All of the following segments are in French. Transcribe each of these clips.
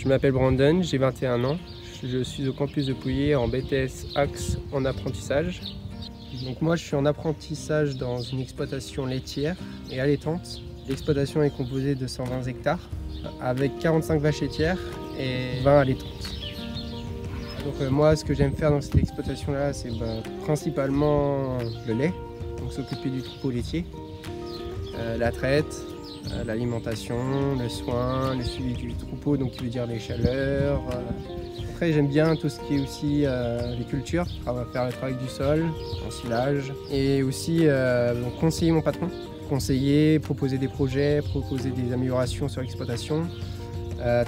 Je m'appelle Brandon, j'ai 21 ans. Je suis au campus de Pouilly en BTS Axe en apprentissage. Donc moi je suis en apprentissage dans une exploitation laitière et allaitante. L'exploitation est composée de 120 hectares avec 45 vaches laitières et 20 allaitantes. Donc moi ce que j'aime faire dans cette exploitation là c'est principalement le lait, donc s'occuper du troupeau laitier, la traite, l'alimentation, le soin, le suivi du troupeau, donc qui veut dire les chaleurs. Après j'aime bien tout ce qui est aussi les cultures, faire le travail du sol, ensilage, et aussi donc conseiller mon patron, conseiller, proposer des projets, proposer des améliorations sur l'exploitation,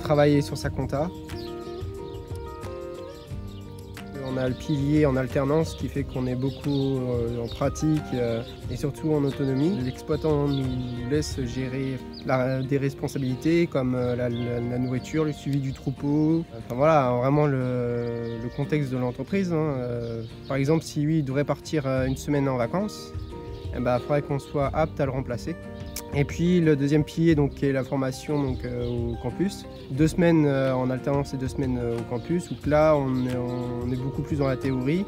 travailler sur sa compta. On a le pilier en alternance qui fait qu'on est beaucoup en pratique et surtout en autonomie. L'exploitant nous laisse gérer des responsabilités comme la nourriture, le suivi du troupeau. Enfin, voilà, vraiment le contexte de l'entreprise. Par exemple, si lui devrait partir une semaine en vacances, il faudrait qu'on soit apte à le remplacer. Et puis le deuxième pilier donc, qui est la formation donc, au campus. 2 semaines en alternance et 2 semaines au campus, où là on est beaucoup plus dans la théorie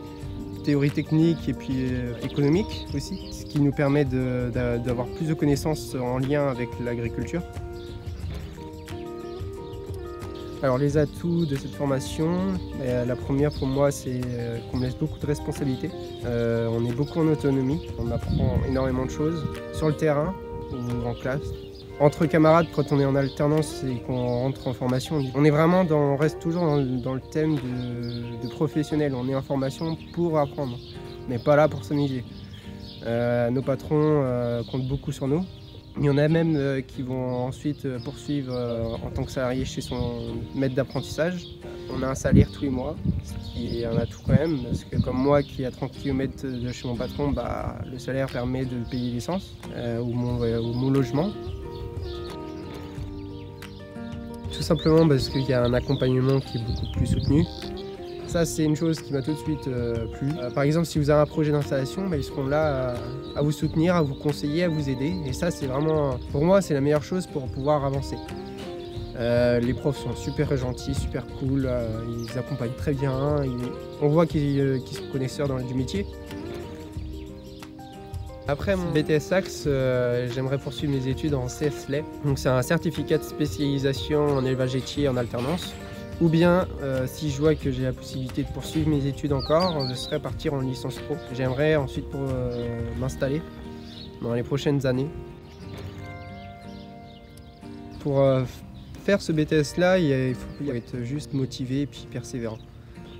technique et puis économique aussi, ce qui nous permet d'avoir plus de connaissances en lien avec l'agriculture. Alors les atouts de cette formation, la première pour moi c'est qu'on me laisse beaucoup de responsabilités. On est beaucoup en autonomie, on apprend énormément de choses sur le terrain ou en classe. Entre camarades, quand on est en alternance et qu'on rentre en formation, on reste toujours dans le thème de professionnel. On est en formation pour apprendre, on n'est pas là pour s'amuser. Nos patrons comptent beaucoup sur nous. Il y en a même qui vont ensuite poursuivre en tant que salarié chez son maître d'apprentissage. On a un salaire tous les mois, ce qui est un atout quand même, parce que comme moi qui est à 30 km de chez mon patron, le salaire permet de payer l'essence ou mon logement. Tout simplement parce qu'il y a un accompagnement qui est beaucoup plus soutenu. Ça, c'est une chose qui m'a tout de suite plu. Par exemple, si vous avez un projet d'installation, ils seront là à vous soutenir, à vous conseiller, à vous aider. Et ça, c'est vraiment, pour moi, c'est la meilleure chose pour pouvoir avancer. Les profs sont super gentils, super cool, ils accompagnent très bien. On voit qu'ils sont connaisseurs du métier. Après mon BTS Axe, j'aimerais poursuivre mes études en CF-lait. Donc c'est un certificat de spécialisation en élevage laitier en alternance. Ou bien, si je vois que j'ai la possibilité de poursuivre mes études encore, je serais partir en licence pro. J'aimerais ensuite m'installer dans les prochaines années. Pour faire ce BTS-là, il faut être juste motivé et puis persévérant.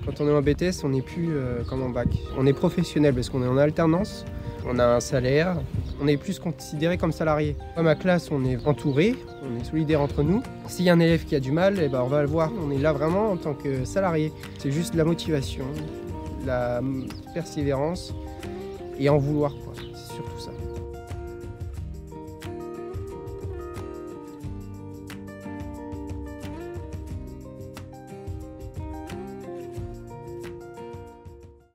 Quand on est en BTS, on n'est plus comme en bac. On est professionnel parce qu'on est en alternance, on a un salaire, on est plus considéré comme salarié. Dans ma classe, on est entouré, on est solidaire entre nous. S'il y a un élève qui a du mal, on va le voir. On est là vraiment en tant que salarié. C'est juste la motivation, la persévérance et en vouloir, quoi.